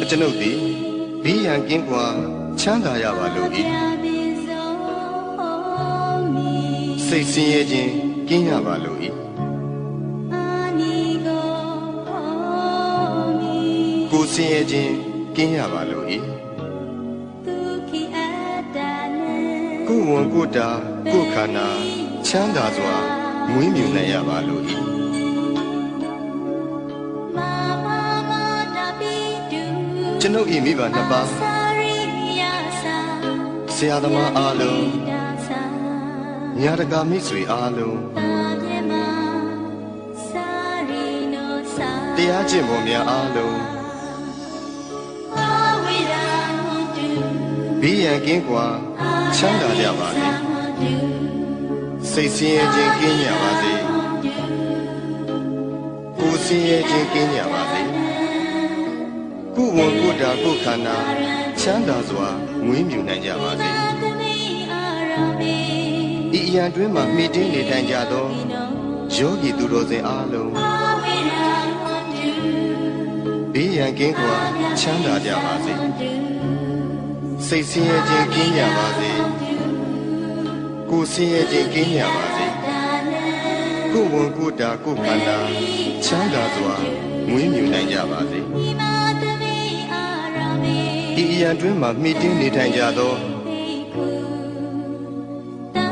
ကျွန်ုပ်သည်ဘေးရန်ကင်းကွာချမ်းသာရပါလို့၏စိတ်ဆင်းရဲခြင်းကင်းရပါလို့၏ကိုယ်ဆင်းရဲခြင်းကင်းရပါလို့၏ကိုယ်ဝန်ကိုယ်တာကိုယ်ခန္ဓာချမ်းသာစွာမွေးမြူနိုင်ရပါလို့၏ကျွန်ုပ်၏မိဘနှစ်ပါးဆရာသမားအားလုံးညာတကာမိတ်ဆွေအားလုံးတရားကျင့်ပေါ်များအားလုံးဘေးရန်ကင်းကွာချမ်းသာကြပါစေစိတ်ဆင်းရဲခြင်းကင်းကြပါစေကိုယ်ဆင်းရဲခြင်းကင်းကြပါစေကိုယ်ဝန်ကိုယ်တာကိုယ်ခန္ဓာချမ်းသာစွာမွေးမြူနိုင်ကြပါစေဤအရာတွင်မှမိတင်းနေထိုင်ကြသောယောဂီသူတော်စင်အားလုံးဘေးရန်ကင်းကွာချမ်းသာကြပါစေစိတ်ဆင်းရဲခြင်းကင်းကြပါစေကိုယ်ဆင်းရဲခြင်းကင်းကြပါစေကိုယ်ဝန်ကိုယ်တာကိုယ်ခန္ဓာချမ်းသာစွာမွေးမြူနိုင်ကြပါစေဤအရာတွင်မှမိတင်းနေထိုင်ကြသော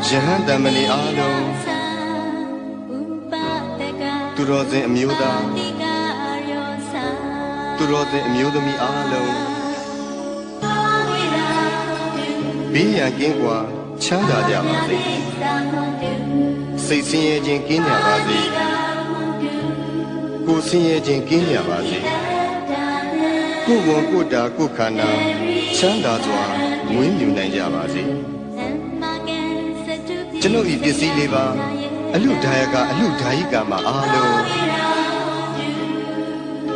ယဟန်တမဏေအားလုံးသူတော်စင်အမျိုးသားသူတော်စင်အမျိုးသမီးအားလုံးဘေးရန်ကင်းကွာချမ်းသာကြပါစေစိတ်ဆင်းရဲခြင်းကင်းကြပါစေကိုယ်ဆင်းရဲခြင်းကင်းကြပါစေကိုယ်ဝန်ကိုယ်တာကိုယ်ခန္ဓာချမ်းသာစွာမွေးမြူနိုင်ကြပါစေကျွန်ုပ်၏ပစ္စည်းလေးပါအလူဒါယကအလူဒါယိကာမအားလုံး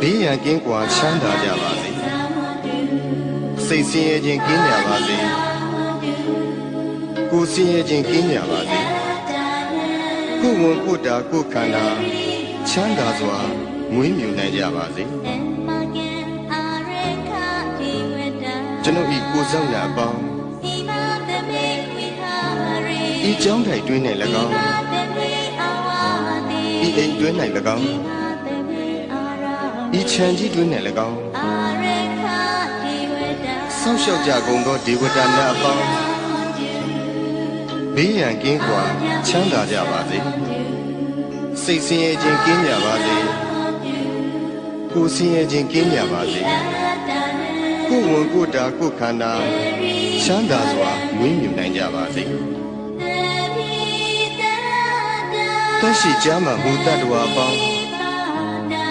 ဘေးရန်ကင်းကွာချမ်းသာကြပါစေစိတ်ဆင်းရဲခြင်းကင်းကြပါစေကိုယ်ဆင်းရဲခြင်းကင်းကြပါစေကိုယ်ဝန်ကိုယ်တာကိုယ်ခန္ဓာချမ်းသာစွာမွေးမြူနိုင်ကြပါစေကျွန်ုပ်ဤကိုယ်ဆောင်ရာအပေါင်းဤကြောင်းထိုင်တွင်း၌၎င်းဤအိမ်တွင်း၌၎င်းဤခြံကြီးတွင်း၌၎င်းဆောက်ရှောက်ကြကုန်သောဒေဝတာများအပေါင်းဘေးရန်ကင်းကွာချမ်းသာကြပါစေစိတ်ဆင်းရဲခြင်းကင်းကြပါစေကိုယ်ဆင်းရဲခြင်းကင်းကြပါစေကိုယ်ဝန်ကိုယ်တာကိုယ်ခန္ဓာချမ်းသာစွာမွေးမြူနိုင်ကြပါစေသက်ရှိကြမှာမူတ္တဝါအပေါင်း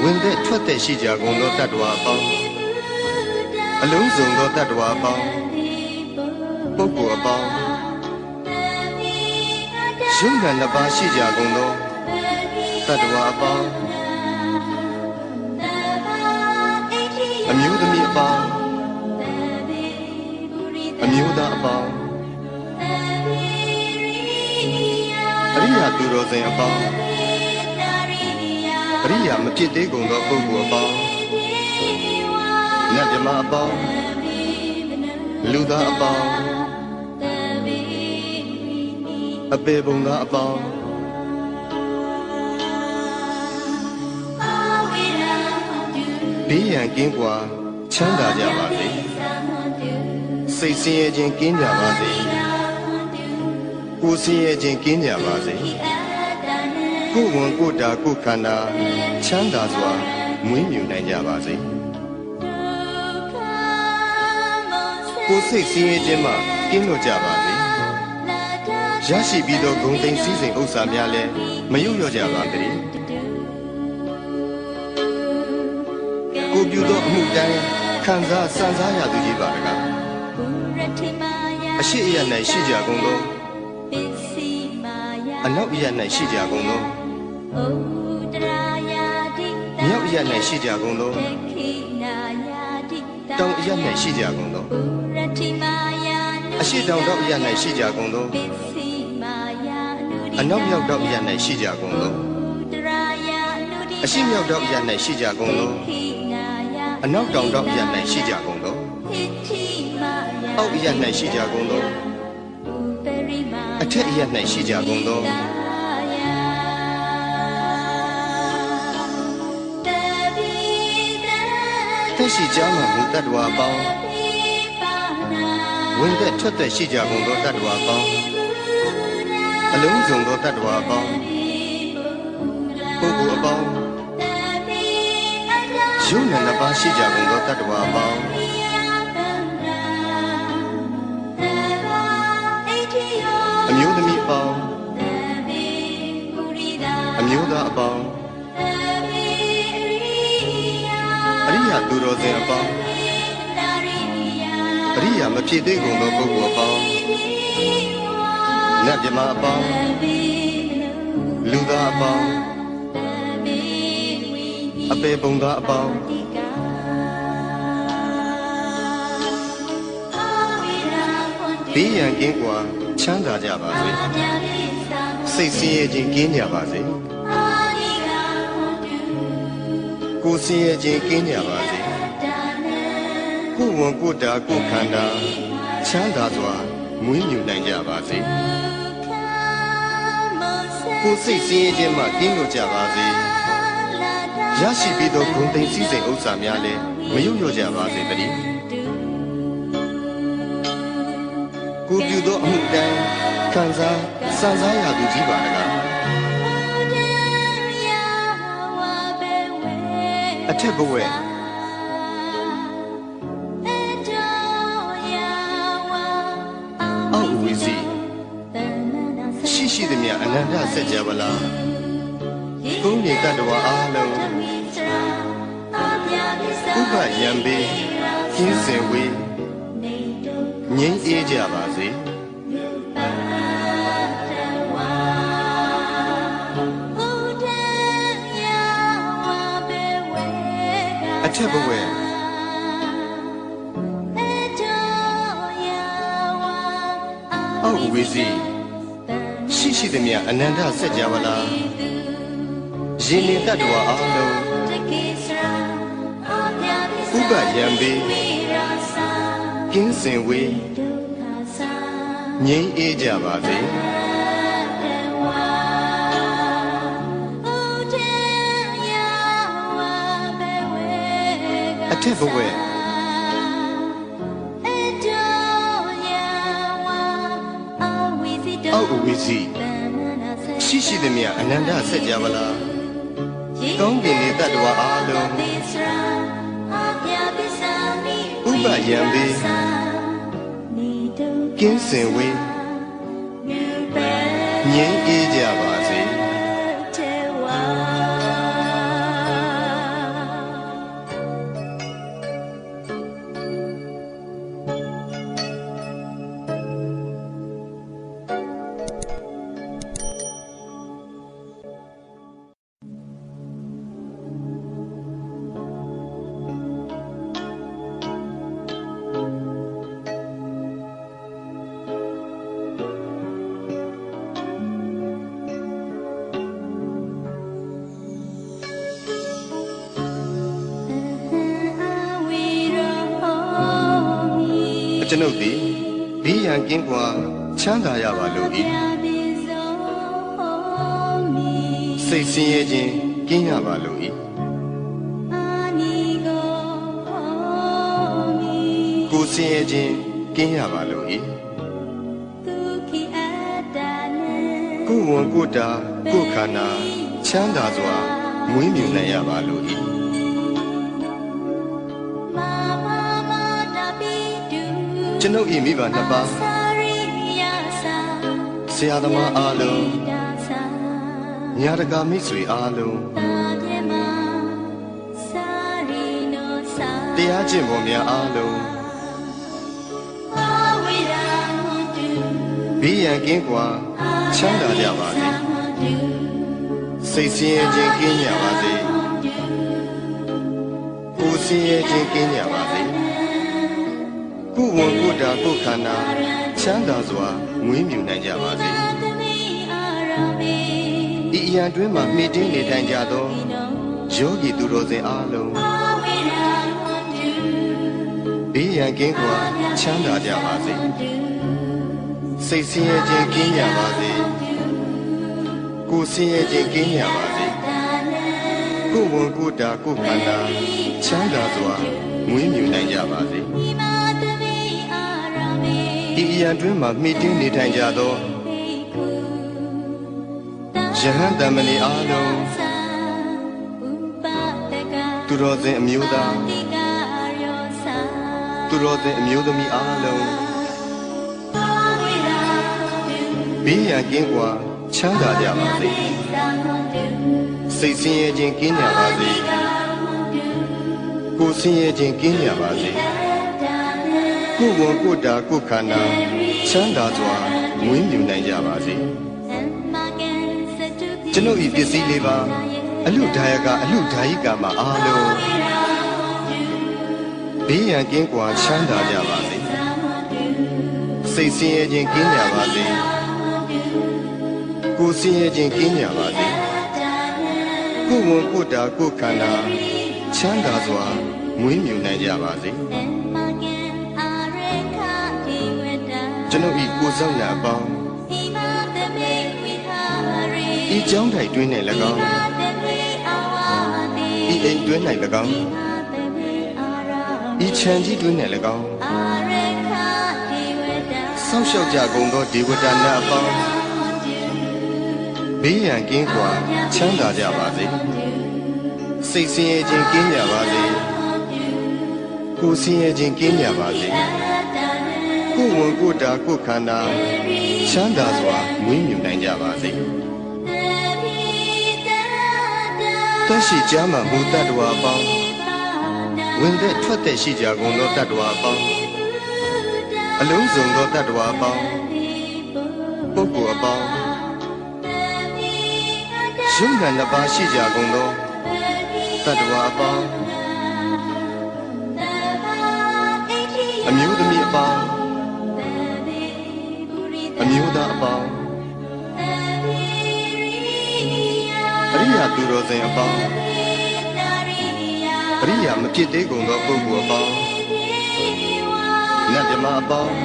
ဝင်သက်ထွက်သက်ရှိကြကုန်သောတတ္တဝါအပေါင်းအလုံးစုံသောတတ္တဝါအပေါင်းပုဂ္ဂိုလ်အပေါင်းယုံနာနှစ်ပါးရှိကြကုန်သောတတ္တဝါအပေါင်းအမျိုးသမီးအပေါင်းအမျိုးသားအပေါင်းအရိယာသူတော်စင်အပေါင်းအရိယာမဖြစ်သေးကုန်သောပုဂ္ဂိုလ်အပေါင်းနတ်မြမအပေါင်းလူသားအပေါင်းအပေပုံသားအပေါင်းဘေးရန်ကင်းကွာချမ်းသာကြပါစေစိတ်ဆင်းရဲခြင်းကင်းကြပါစေကိုယ်ဆင်းရဲခြင်းကင်းကြပါစေကိုယ်ဝန်ကိုယ်တာကိုယ်ခန္ဓာချမ်းသာစွာမွေးမြူနိုင်ကြပါစေကိုယ်စိတ်ဆင်းရဲခြင်းမှကင်းလွတ်ကြပါစေရရှိပြီးသောဂုဏ်သိမ်းစည်းစိမ်ဥစ္စာများလည်းမယုတ်လျော့ကြပါစေကိုပြုသောအမှုတိုင်းခံစားစံစားရသူကြီးပါတကားအရှိအယ၌ရှိကြကုန်သောအနောက်အယ၌ရှိကြကုန်သောမြောက်အယ၌ရှိကြကုန်သောတောင်အယ၌ရှိကြကုန်သောအရှိတောင်တောင်အယ၌ရှိကြကုန်သောအနောက်မြောက်တောင်အယ၌ရှိကြကုန်သောအရှိမြောက်တောင်အယ၌ရှိကြကုန်သော အနောက်တောင်တောင်ရ၌ရှိကြကုန်သောအောက်ရ၌ရှိကြကုန်သောအထက်ရ၌ရှိကြကုန်သောသက်ရှိကြမှမူတတ္တဝါပေါင်းဝင်သက်ထွက်သက်ရှိကြကုန်သောတတ္တဝါပေါင်းအလုံးစုံသောတတ္တဝါပေါင်းပုဂ္ဂိုလ်အပေါင်းယုံနာနှစ်ပါးရှိကြကုန်သောတတ္တဝါပေါင်းအမျိုးသမီးအပေါင်းအမျိုးသားအပေါင်းအရိယာသူတော်စင်အပေါင်းအရိယာမဖြစ်သေးကုန်သောပုဂ္ဂိုလ်အပေါင်းနတ်မြမအပေါင်းလူသားအပေါင်းအပေပုံသားအပေါင်းဘေးရန်ကင်းကွာချမ်းသာကြပါစေစိတ်ဆင်းရဲခြင်းကင်းကြပါစေကိုယ်ဆင်းရဲခြင်းကင်းကြပါစေကိုယ်ဝန်ကိုယ်တာကိုယ်ခန္ဓာချမ်းသာစွာမွေးမြူနိုင်ကြပါစေကိုယ်စိတ်ဆင်းရဲခြင်းမှကင်းလို့ကြပါစေရရှိပြီးသောဂုဏ်သိမ်းစည်းစိမ်ဥစ္စာများလည်းမယုံညွတ်ကြပါစေတည်းကိုပြုသောအမှုတိုင်းခံစားစံစားရသူကြီးပါတကားအထက်ဘဝအောက်ဝီစီရှိသည်မြအနန္တစัจ java လာကုန်းနေတတ္တဝါအားလုံးဥပယံပေကင်းစင်ဝေးငြိမ်းအေးကြပါစေအထက်ဘဝအောက်ဝီစီရှိသည်မြအနန္တစัจ java လာရှင်နေတတ္တဝါအားလုံးဥပယံပေကင်းစင်ဝေးငြိမ်းအေးကြပါစေအထက်ဘဝအောက်ဝီစီရှိသည်မြအနန္တစัจ java လာကောင်းကင်နေတတ္တဝါအားလုံးဥပယံပေကင်းစင်ဝေးငြိမ်းအေးကြပါစေကျွန်ုပ်သည်ဘေးရန်ကင်းကွာချမ်းသာရပါလို့၏စိတ်ဆင်းရဲခြင်းကင်းရပါလို့၏ကိုယ်ဆင်းရဲခြင်းကင်းရပါလို့၏ကိုယ်ဝန်ကိုယ်တာကိုယ်ခန္ဓာချမ်းသာစွာမွေးမြူနိုင်ရပါလို့၏ကျွန်ုပ်၏မိဘနှစ်ပါးဆရာသမားအားလုံးညာတကာမိတ်ဆွေအားလုံးတရားကျင့်ပေါ်များအားလုံးဘေးရန်ကင်းကွာချမ်းသာကြပါစေစိတ်ဆင်းရဲခြင်းကင်းကြပါစေကိုယ်ဆင်းရဲခြင်းကင်းကြပါစေကိုယ်ဝန်ကိုယ်တာကိုယ်ခန္ဓာချမ်းသာစွာမွေးမြူနိုင်ကြပါစေဤအရာတွင်မှမှီတင်းနေထိုင်ကြသောယောဂီသူတော်စင်အားလုံး းရန်ကင်းကွာချမ်းသာကြပါစေစိတ်ဆင်းရဲခြင်းကင်းကြပါစေကိုယ်ဆင်းရဲခြင်းကင်းကြပါစေကိုယ်ဝန်ကိုယ်တာကိုယ်ခန္ဓာချမ်းသာစွာမွေးမြူနိုင်ကြပါစေဒီအရာတွင်မှာမိတင်းနေထိုင်ကြသောယဟန်တမဏေအားလုံးသူတော်စင်အမျိုးသားသူတော်စင်အမျိုးသမီးအားလုံးဘေးရန်ကင်းကွာချမ်းသာကြပါစေစိတ်ဆင်းရဲခြင်းကင်းကြပါစေကိုယ်ဆင်းရဲခြင်းကင်းကြပါစေကိုယ်ဝန်ကိုယ်တာကိုယ်ခန္ဓာချမ်းသာစွာမွေးမြူနိုင်ကြပါစေကျွန်ုပ်ဤပစ္စည်းလေးပါအလူဒါယကအလူဒါယိကာမှာအားလုံးဘေးရန်ကင်းကွာချမ်းသာကြပါစေစိတ်ဆင်းရဲခြင်းကင်းကြပါစေကိုယ်ဆင်းရဲခြင်းကင်းကြပါစေကိုယ်ဝန်ကိုယ်တာကိုယ်ခန္ဓာချမ်းသာစွာမွေးမြူနိုင်ကြပါစေကျွန်ုပ်ဤကိုယ်ဆောင်ရာအပေါင်းဤကြောင်းထိုင်တွင်း၌၎င်းဤအိမ်တွင်း၌၎င်းဤခြံကြီးတွင်း၌၎င်းဆောင်းလျှောက်ကြကုန်သောဒေဝတာနာအပေါင်းဘေးရန်ကင်းကွာချမ်းသာကြပါစေစိတ်ဆင်းရဲခြင်းကင်းကြပါစေကိုယ်ဆင်းရဲခြင်းကင်းကြပါစေကိုယ်ဝန်ကိုယ်တာကိုယ်ခန္ဓာချမ်းသာစွာမွေးမြူနိုင်ကြပါစေတရှိကြမှာမူတ္တဝါအပေါင်းဝင်တဲ့ထွက်တဲ့ရှိကြကုန်သောတ္တဝါအပေါင်းအလုံးစုံသောတ္တဝါအပေါင်းပုဂ္ဂိုလ်အပေါင်းယုံနာနှစ်ပါးရှိကြကုန်သောတတ္တဝါအပေါင်းအမျိုးသမီးအပေါင်းအမျိုးသားအပေါင်းအရိယာသူတော်စင်အပေါင်းအရိယာမဖြစ်သေးကုန်သောပုဂ္ဂိုလ်အပေါင်းနတ်မြမအပေါင်း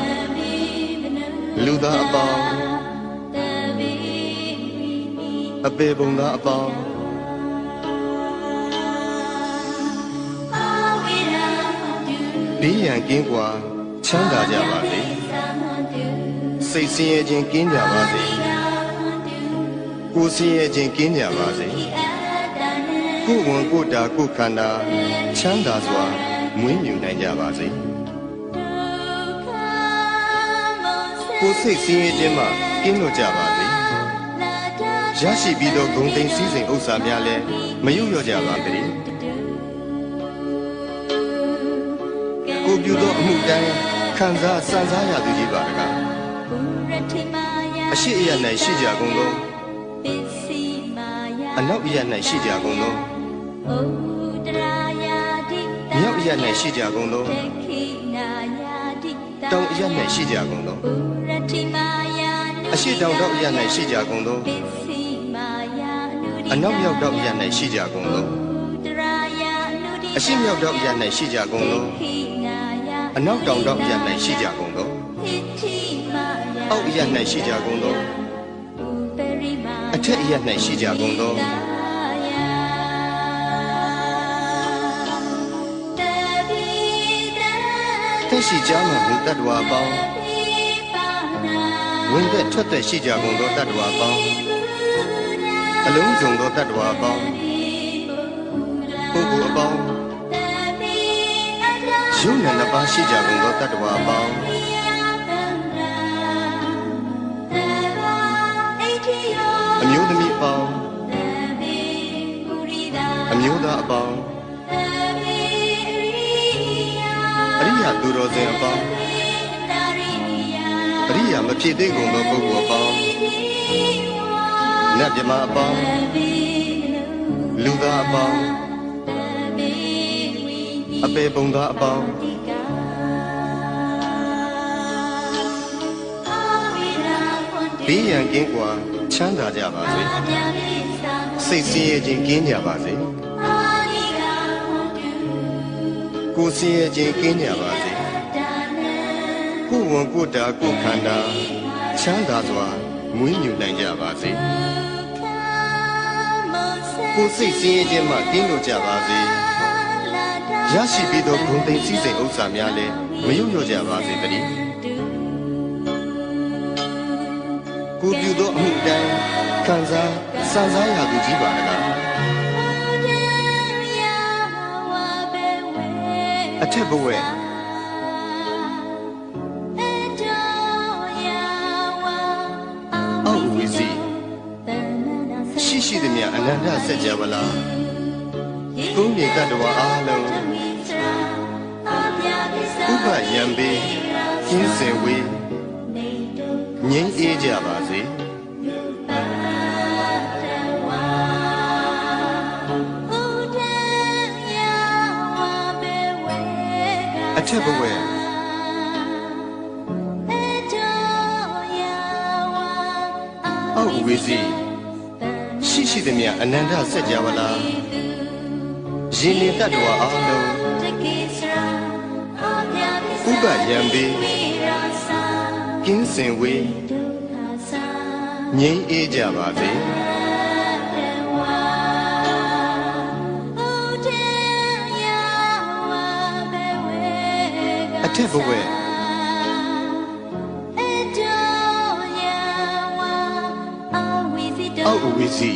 လူသားအပေါင်းအပေပုံသားအပေါင်းဘေးရန်ကင်းကွာချမ်းသာကြပါစေစိတ်ဆင်းရဲခြင်းကင်းကြပါစေကိုယ်ဆင်းရဲခြင်းကင်းကြပါစေကိုယ်ဝန်ကိုယ်တာကိုယ်ခန္ဓာချမ်းသာစွာမွေးမြူနိုင်ကြပါစေကိုယ်စိတ်ဆင်းရဲခြင်းမှကင်းလွတ်ကြပါစေရရှိပြီးသောဂုဏ်သိမ်းစည်းစိမ်ဥစ္စာများလည်းမယုတ်လျော့ကြပါစေကိုပြုသောအမှုတိုင်းခံစားစံစားရသူကြီးပါတကားအရှိအယ၌ရှိကြကုန်သောအနောက်အယ၌ရှိကြကုန်သောမြောက်အယ၌ရှိကြကုန်သောတောင်အယ၌ရှိကြကုန်သောအရှိတောင်တောင်အယ၌ရှိကြကုန်သောအနောက်မြောက်တောင်အယ၌ရှိကြကုန်သောအရှိမြောက်တောင်အယ၌ရှိကြကုန်သောအနောက်တောင်တောင်အယ၌ရှိကြကုန်သောအောက်အယ၌ရှိကြကုန်သောအထက်အယ၌ရှိကြကုန်သောသက်ရှိကြမှာဘုတ္တဝါပေါင်းဝင်သက်ထွက်သက်ရှိကြကုန်သောတတ္တဝါပေါင်းအလုံးစုံသောတတ္တဝါပေါင်းပုဂ္ဂိုလ်အပေါင်းယုံနာနှစ်ပါးရှိကြကုန်သောတတ္တဝါပေါင်းအမျိုးသမီးအပေါင်းအမျိုးသားအပေါင်းအရိယာသူတော်စင်အပေါင်းအရိယာမဖြစ်သေးကုန်သောပုဂ္ဂိုလ်အပေါင်းနတ်မြမအပေါင်းလူသားအပေါင်းအပေပုံသားအပေါင်းဘေးရန်ကင်းကွာချမ်းသာကြပါစေစိတ်ဆင်းရဲခြင်းကင်းကြပါစေကိုယ်ဆင်းရဲခြင်းကင်းကြပါစေ ကိုယ်ဝန်ကိုယ်တာကိုယ်ခန္ဓာချမ်းသာစွာမွေးမြူနိုင်ကြပါစေကိုယ်စိတ်ဆင်းရဲခြင်းမှကင်းလွတ်ကြပါစေရရှိပြီးသောဂုဏ်သိမ်းစည်းစိမ်ဥစ္စာများလည်းမယုံလျော့ကြပါစေတည်းကိုပြုသောအမှုတိုင်းခံစားစံစားရသူကြီးပါလားအထက်ဘဝအောက်ဝီစီရှိသည်မြအနန္တစัจ java လာကုန်းမြေတ attva အားလုံးဥပယံပေကျင်းစင်ဝေးငြိမ်းအေးကြပါစေအထက်ဘဝအောက်ဝီစီရှိသည်မြအနန္တစัจ java လာရင်နေတ attva အားလုံးဥပယံပေကင်းစင်ဝေးငြိမ်းအေးကြပါစေအထက်ဘဝအောက်ဝီစီ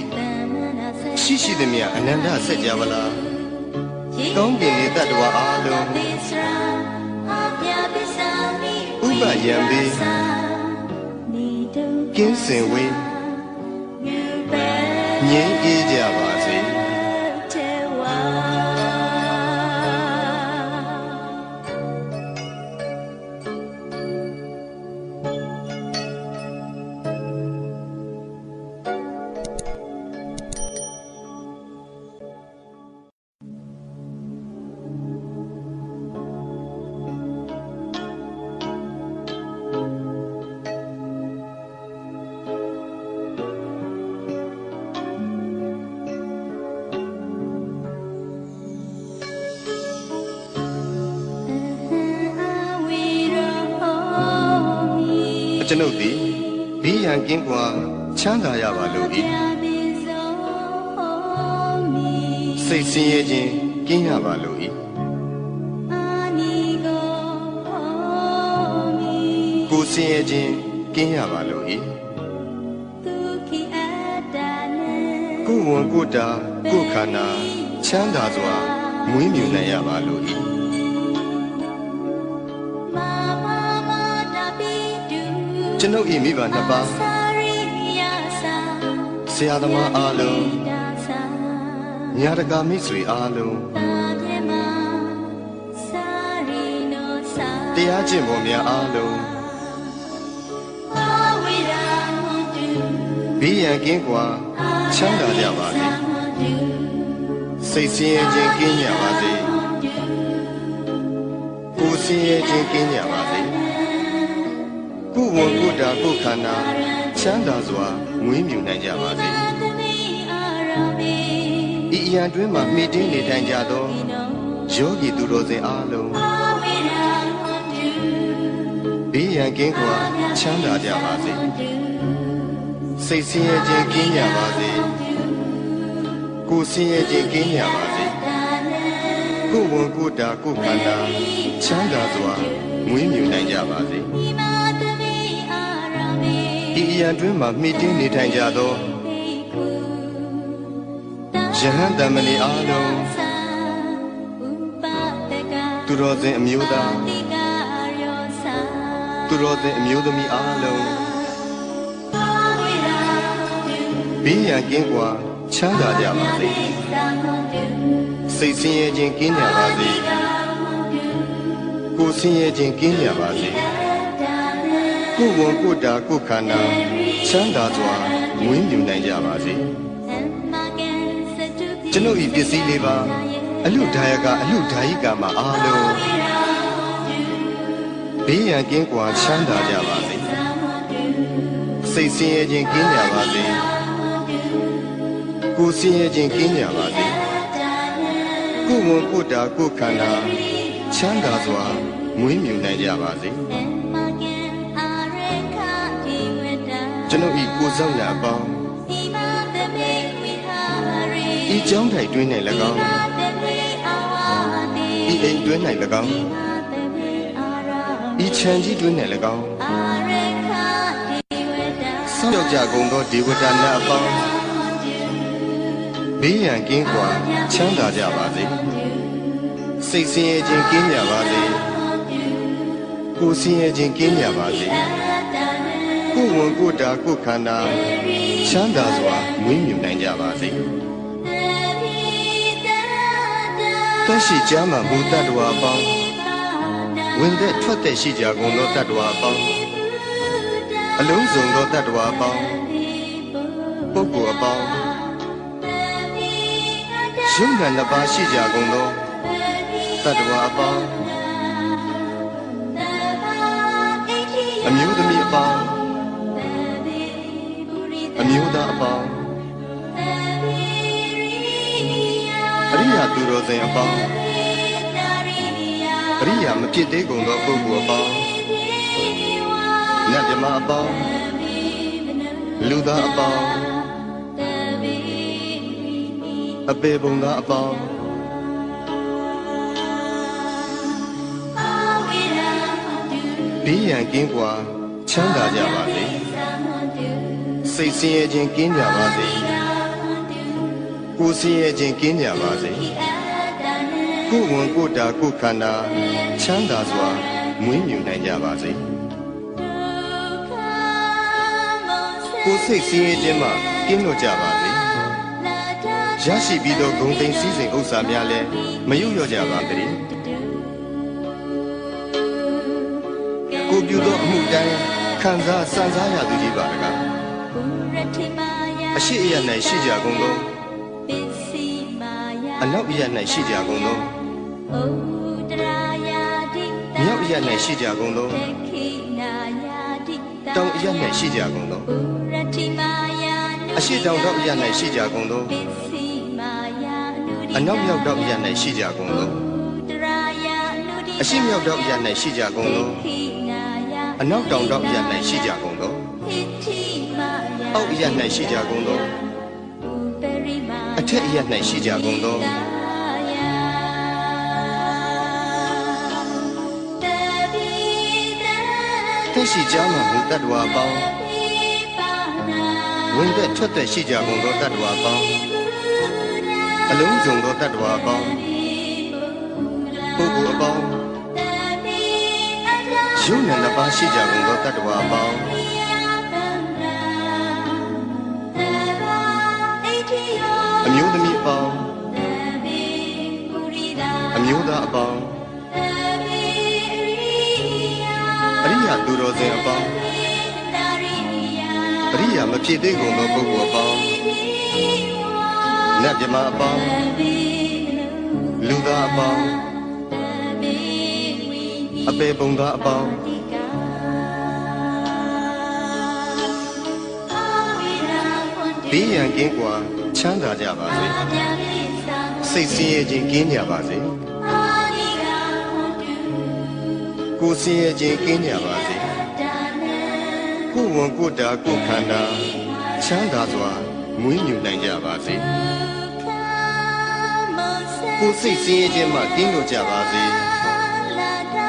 ရှိသည်မြအနန္တစัจ java လာကောင်းကင်နေတ attva အားလုံးဥပယံပေကင်းစင်ဝေးငြိမ်းအေးကြပါစေကျွန်ုပ်သည်ဘေးရန်ကင်းကွာချမ်းသာရပါလို့၏စိတ်ဆင်းရဲခြင်းကင်းရပါလို့၏ကိုယ်ဆင်းရဲခြင်းကင်းရပါလို့၏ကိုယ်ဝန်ကိုယ်တာကိုယ်ခန္ဓာချမ်းသာစွာမွေးမြူနိုင်ရပါလို့၏ကျွန်ုပ်၏မိဘနှစ်ပါးဆရာသမားအားလုံးညာတကာမိတ်ဆွေအားလုံးတရားကျင့်ပေါ်များအားလုံးဘေးရန်ကင်းကွာချမ်းသာကြပါစေစိတ်ဆင်းရဲခြင်းကင်းကြပါစေကိုယ်ဆင်းရဲခြင်းကင်းကြပါစေကိုယ်ဝန်ကိုယ်တာကိုယ်ခန္ဓာချမ်းသာစွာမွေးမြူနိုင်ကြပါစေဤအရာတွင်မှမိတင်းနေထိုင်ကြသောယောဂီသူတော်စင်အားလုံးဘေးရန်ကင်းကွာချမ်းသာကြပါစေစိတ်ဆင်းရဲခြင်းကင်းကြပါစေကိုယ်ဆင်းရဲခြင်းကင်းကြပါစေကိုယ်ဝန်ကိုယ်တာကိုယ်ခန္ဓာချမ်းသာစွာမွေးမြူနိုင်ကြပါစေဤအရာတွင်မှမိတင်းနေထိုင်ကြသောယဟန်တမဏေအားလုံးသူတော်စင်အမျိုးသားသူတော်စင်အမျိုးသမီးအားလုံးဘေးရန်ကင်းကွာချမ်းသာကြပါစေစိတ်ဆင်းရဲခြင်းကင်းကြပါစေကိုယ်ဆင်းရဲခြင်းကင်းကြပါစေကိုယ်ဝန်ကိုယ်တာကိုယ်ခန္ဓာချမ်းသာစွာမွေးမြူနိုင်ကြပါစေကျွန်ုပ်ဤပစ္စည်းလေးပါအလူဒါယကအလူဒါယိကာမှာအားလုံးဘေးရန်ကင်းကွာချမ်းသာကြပါစေစိတ်ဆင်းရဲခြင်းကင်းကြပါစေကိုယ်ဆင်းရဲခြင်းကင်းကြပါစေကိုယ်ဝန်ကိုယ်တာကိုယ်ခန္ဓာချမ်းသာစွာမွေးမြူနိုင်ကြပါစေ ကျွန်ုပ်ဤကိုဆောင်နာအပေါင်းဤကြောင်းထိုင်တွင်း၌၎င်းဤအိမ်တွင်း၌၎င်းဤခြံကြီးတွင်း၌၎င်းဆောက်ကြကုန်သောဒေဝတာနာအပေါင်းဘေးရန်ကင်းကွာချမ်းသာကြပါစေစိတ်ဆင်းရဲခြင်းကင်းကြပါစေကိုယ်ဆင်းရဲခြင်းကင်းကြပါစေကိုယ်ဝန်ကိုယ်တာကိုယ်ခန္ဓာချမ်းသာစွာမွေးမြူနိုင်ကြပါစေတရှိကြမှာဘုဒ္ဓတော်အပေါင်းဝင်သက်ထွက်သက်ရှိကြကုန်သောတတ္တဝါအပေါင်းအလုံးစုံသောတတ္တဝါအပေါင်းပုဂ္ဂိုလ်အပေါင်းယုံနာနှစ်ပါးရှိကြကုန်သောတတ္တဝါအပေါင်းအမျိုးသမီးအပေါင်းအမျိုးသားအပေါင်းအရိယာသူတော်စင်အပေါင်းအရိယာမဖြစ်သေးကုန်သောပုဂ္ဂိုလ်အပေါင်းနတ်မြမအပေါင်းလူသားအပေါင်းအပေပုံသားအပေါင်းဘေးရန်ကင်းကွာချမ်းသာကြပါစေစိတ်ဆင်းရဲခြင်းကင်းကြပါစေကိုယ်ဆင်းရဲခြင်းကင်းကြပါစေကိုယ်ဝန်ကိုယ်တာကိုယ်ခန္ဓာချမ်းသာစွာမွေးမြူနိုင်ကြပါစေကိုယ်စိတ်ဆင်းရဲခြင်းမှကင်းလွတ်ကြပါစေရရှိပြီးသောဂုဏ်သိမ်းစည်းစိမ်ဥစ္စာများလည်းမယုတ်လျော့ကြပါစေကိုပြုသောအမှုတိုင်းခံစားစံစားရသူကြီးပါတကားအရှိအယ၌ရှိကြကုန်သောအနောက်အယ၌ရှိကြကုန်သောမြောက်အယ၌ရှိကြကုန်သောတောင်အယ၌ရှိကြကုန်သောအရှိတောင်တောင်အယ၌ရှိကြကုန်သောအနောက်မြောက်တောင်အယ၌ရှိကြကုန်သောအရှိမြောက်တောင်အယ၌ရှိကြကုန်သောအနောက်တောင်တောင်အယ၌ရှိကြကုန်သောအောက်အယ၌ရှိကြကုန်သောအထက်အယ၌ရှိကြကုန်သောသက်ရှိကြမှာဘုတ္တဝါပေါင်းဝင်သက်ထွက်သက်ရှိကြကုန်သောတတ္တဝါပေါင်းအလုံးစုံသောတတ္တဝါပေါင်းပုဂ္ဂိုလ်အပေါင်းယုံနာနှစ်ပါးရှိကြကုန်သောတတ္တဝါပေါင်းအမျိုးသမီးအပေါင်းအမျိုးသားအပေါင်းအရိယာသူတော်စင်အပေါင်းအရိယာမဖြစ်သေးကုန်သောပုဂ္ဂိုလ်အပေါင်းနတ်မြမအပေါင်းလူသားအပေါင်းအပေပုံသားအပေါင်းဘေးရန်ကင်းကွာချမ်းသာကြပါစေစိတ်ဆင်းရဲခြင်းကင်းကြပါစေကိုယ်ဆင်းရဲခြင်းကင်းကြပါစေကိုယ်ဝန်ကိုယ်တာကိုယ်ခန္ဓာချမ်းသာစွာမွေးမြူနိုင်ကြပါစေကိုယ်စိတ်ဆင်းရဲခြင်းမှကင်းလွတ်ကြပါစေ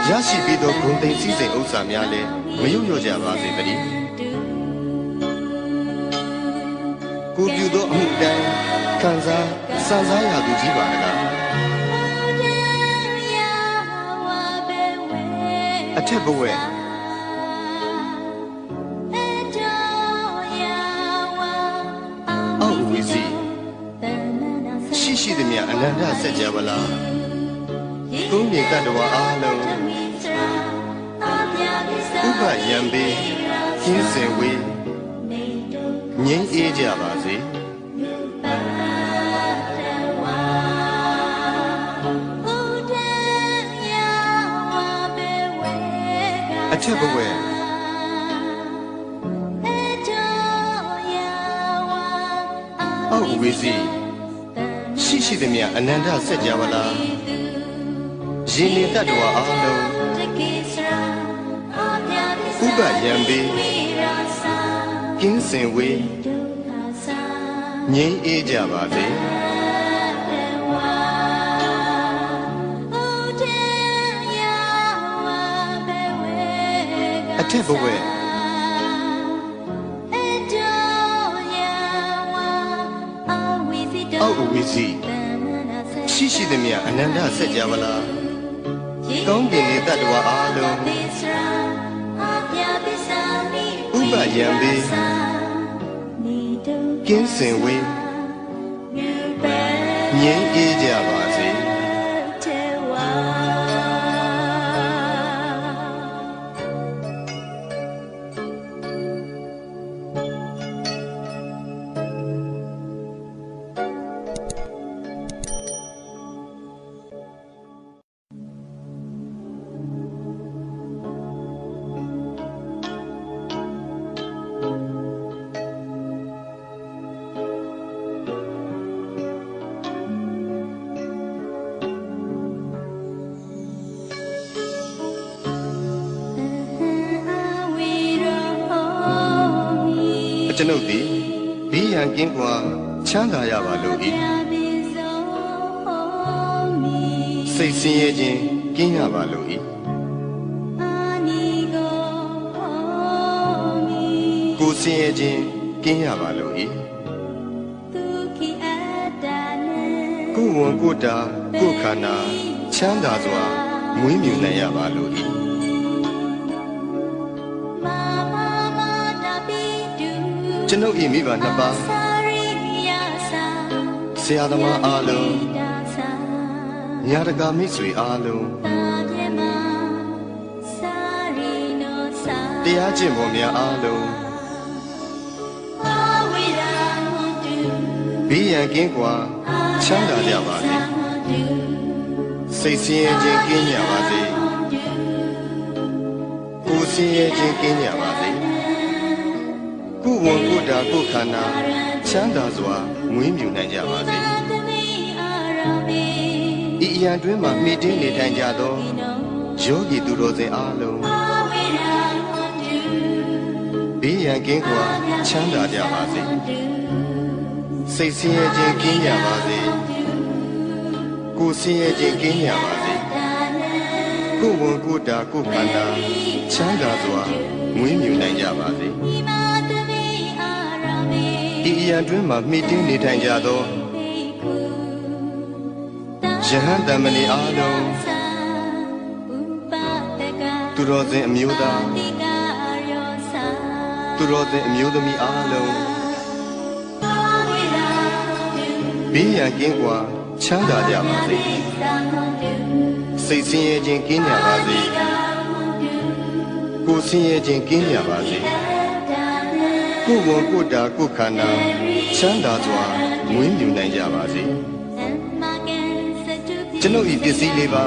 ရရှိပြီးသောဂုဏ်သိမ်းစည်းစိမ်ဥစ္စာများလည်းမယုတ်လျော့ကြပါစေတည်းကိုပြုသောအမှုတိုင်းခံစားစံစားရသူကြီးပါတကားအထက်ဘဝအောက်ဝီစီရှိသည်မြအနန္တစัจ java လာသုံးမြေတတ္တဝါအားလုံးဥပယံပေကျင်းစင်ဝေးငြိမ်းအေးကြပါစေအထက်ဘဝအောက်ဝီစီရှိသည်မြအနန္တစัจ java လာရှင်နေတတ္တဝါအားလုံးဥပယံပေ ကင်းစင်ဝေးငြိမ်းအေးကြပါစေအထက်ဘဝအောက်ဝီစီရှိသည်မြအနန္တဆက်ကြပါလားကောင်းကင်လေးတတ္တဝါအားလုံးဥပယံပေးကင်းစင်ဝေးငြိမ်းအေးကြပါစေကျွန်ုပ်သည်ဘေးရန်ကင်းကွာချမ်းသာရပါလို့ဤစိတ်ဆင်းရဲခြင်းကင်းရပါလို့ဤကိုယ်ဆင်းရဲခြင်းကင်းရပါလို့ဤကိုယ်ဝန်ကိုယ်တာကိုယ်ခန္ဓာချမ်းသာစွာမွေးမြူနိုင်ရပါလို့ဤကျွန်ုပ်၏မိဘနှစ်ပါးဆရာသမားအားလုံးညာတကာမိတ်ဆွေအားလုံးတရားကျင့်ပေါ်များအားလုံးဘေးရန်ကင်းကွာချမ်းသာကြပါစေစိတ်ဆင်းရဲခြင်းကင်းကြပါစေကိုယ်ဆင်းရဲခြင်းကင်းကြပါစေကိုယ်ဝန်ကိုယ်တာကိုယ်ခန္ဓာချမ်းသာစွာမွေးမြူနိုင်ကြပါစေဤအရာတွင်မှမိတင်းနေထိုင်ကြသောယောဂီသူတော်စင်အားလုံးဘေးရန်ကင်းကွာချမ်းသာကြပါစေစိတ်ဆင်းရဲခြင်းကင်းကြပါစေကိုယ်ဆင်းရဲခြင်းကင်းကြပါစေကိုယ်ဝန်ကိုယ်တာကိုယ်ခန္ဓာချမ်းသာစွာမွေးမြူနိုင်ကြပါစေဤအရာတွင်မှမိတင်းနေထိုင်ကြသောယဟန်တမဏေအားလုံးသူတော်စင်အမျိုးသားသူတော်စင်အမျိုးသမီးအားလုံးဘေးရန်ကင်းကွာချမ်းသာကြပါစေစိတ်ဆင်းရဲခြင်းကင်းကြပါစေကိုယ်ဆင်းရဲခြင်းကင်းကြပါစေကိုယ်ဝန်ကိုယ်တာကိုယ်ခန္ဓာချမ်းသာစွာမွေးမြူနိုင်ကြပါစေကျွန်ုပ်ဤပစ္စည်းလေးပါ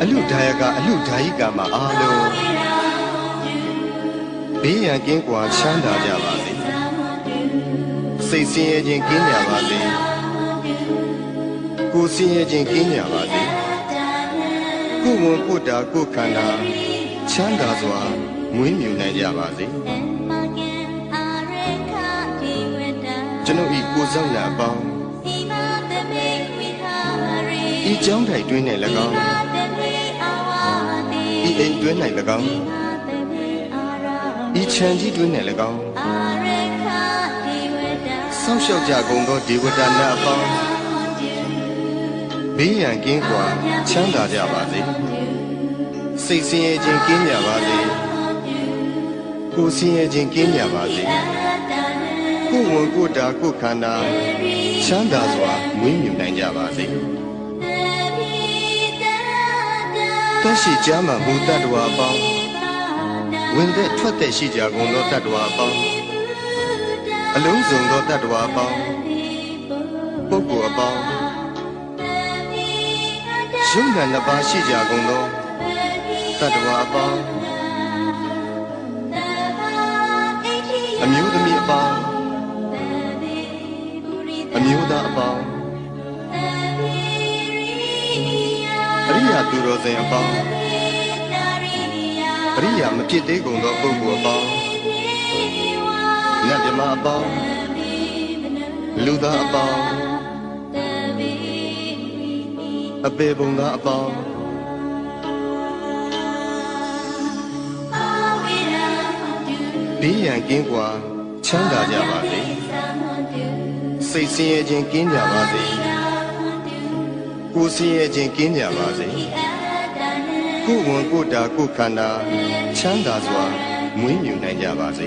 အလူဒါယကအလူဒါယိကမှာအားလုံးဘေးရန်ကင်းကွာချမ်းသာကြပါစေစိတ်ဆင်းရဲခြင်းကင်းကြပါစေကိုယ်ဆင်းရဲခြင်းကင်းကြပါစေကိုယ်ဝန်ကိုယ်တာကိုယ်ခန္ဓာချမ်းသာစွာမွေးမြူနိုင်ကြပါစေကျွန်ုပ်ဤကိုယ်ဆောင်ရာအပေါင်းဤကျောင်းထိုင်တွင်၌၎င်းဤအိမ်တွင်၌၎င်းဤခြံကြီးတွင်၌၎င်းဆောက်ရှောက်ကြကုန်သောဒေဝတာများအပေါင်းဘေးရန်ကင်းကွာချမ်းသာကြပါစေစိတ်ဆင်းရဲခြင်းကင်းကြပါစေကိုယ်ဆင်းရဲခြင်းကင်းကြပါစေကိုယ်ဝန်ကိုယ်တာကိုယ်ခန္ဓာချမ်းသာစွာမွေးမြူနိုင်ကြပါစေတရှိကြမှာဘုဒ္ဓတော်အပေါင်းဝင်သက်ထွက်သက်ရှိကြကုန်သောတတ္တဝါအပေါင်းအလုံးစုံသောတတ္တဝါအပေါင်းပုဂ္ဂိုလ်အပေါင်းယုံနာနှစ်ပါးရှိကြကုန်သောတတ္တဝါအပေါင်းအမျိုးသမီးအပေါင်းအမျိုးသားအပေါင်းအရိယာသူတော်စင်အပေါင်းအရိယာမဖြစ်သေးကုန်သောပုဂ္ဂိုလ်အပေါင်းန တ်မြမအပေါင်းလူသားအပေါင်းအပေပုံသားအပေါင်းဘေးရန်ကင်းကွာချမ်းသာကြပါစေစိတ်ဆင်းရဲခြင်းကင်းကြပါစေကိုယ်ဆင်းရဲခြင်းကင်းကြပါစေကိုယ်ဝန်ကိုယ်တာကိုယ်ခန္ဓာချမ်းသာစွာမွေးမြူနိုင်ကြပါစေ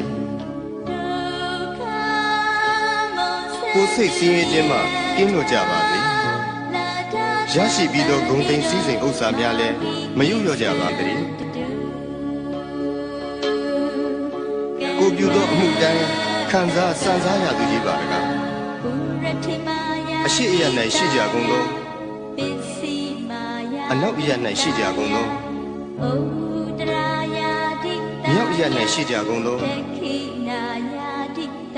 ကိုယ်စိတ်ဆင်းရဲခြင်းမှကင်းလွတ်ကြပါစေရရှိပြီးသောဂုဏ်သိမ်းစည်းစိမ်ဥစ္စာများလည်းမယုတ်လျော့ကြပါစေကိုပြုသောအမှုတိုင်းခံစားစံစားရသူကြီးပါတကားအရှိအယ၌ရှိကြကုန်သောအနောက်အယ၌ရှိကြကုန်သောမြောက်အယ၌ရှိကြကုန်သော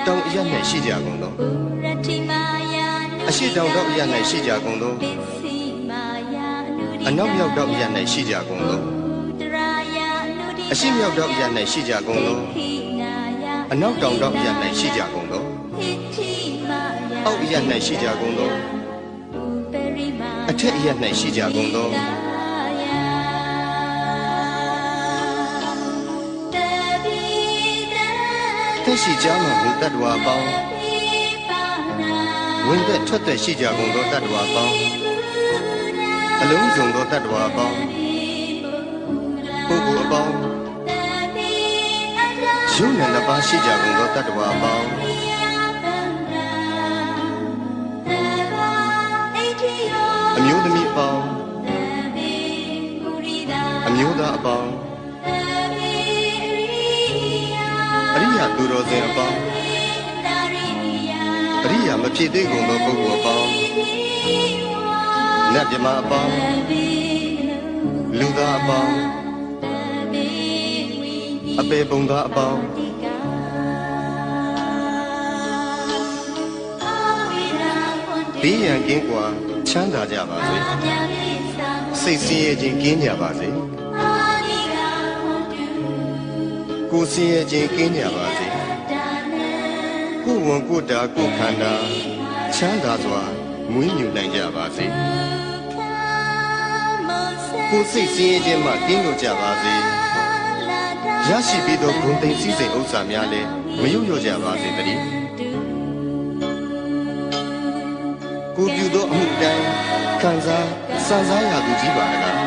တောင်အယ၌ရှိကြကုန်သောအရှိတောင်တောင်အယ၌ရှိကြကုန်သောအနောက်မြောက်တောင်အယ၌ရှိကြကုန်သောအရှိမြောက်တောင်အယ၌ရှိကြကုန်သောအနောက်တောင်တောင်အယ၌ရှိကြကုန်သောအောက်အယ၌ရှိကြကုန်သောအထက်အယ၌ရှိကြကုန်သောသက်ရှိကြမှမူတ attva ပေါင်းဝင်သက်ထွက်သက်ရှိကြကုန်သောတ attva ပေါင်းအလုံးစုံသောတ attva ပေါင်းပုဂ္ဂိုလ်အပေါင်းယုံနဲ့နှစ်ပါးရှိကြကုန်သောတ attva ပေါင်းအမျိုးသမီးအပေါင်းအမျိုးသားအပေါင်းအရိယာသူတော်စင်အပေါင်းအရိယာမဖြစ်သေးကုန်သောပုဂ္ဂိုလ်အပေါင်းနတ်မြမအပေါင်းလူသားအပေါင်းအပေပုံသားအပေါင်းဘေးရန်ကင်းကွာချမ်းသာကြပါစေစိတ်ဆင်းရဲခြင်းကင်းကြပါစေကိုယ်ဆင်းရဲခြင်းကင်းကြပါစေကိုယ်ဝန်ကိုယ်တာကိုယ်ခန္ဓာချမ်းသာစွာမွေးမြူနိုင်ကြပါစေကိုယ်စိတ်ဆင်းရဲခြင်းမှကင်းလွတ်ကြပါစေရရှိပြီးသောဂုဏ်သိမ်းစည်းစိမ်ဥစ္စာများလည်းမယုတ်လျော့ကြပါစေတည်းကိုပြုသောအမှုတိုင်းခံစားစံစားရသူကြီးပါတကား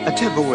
အထက်ဘဝ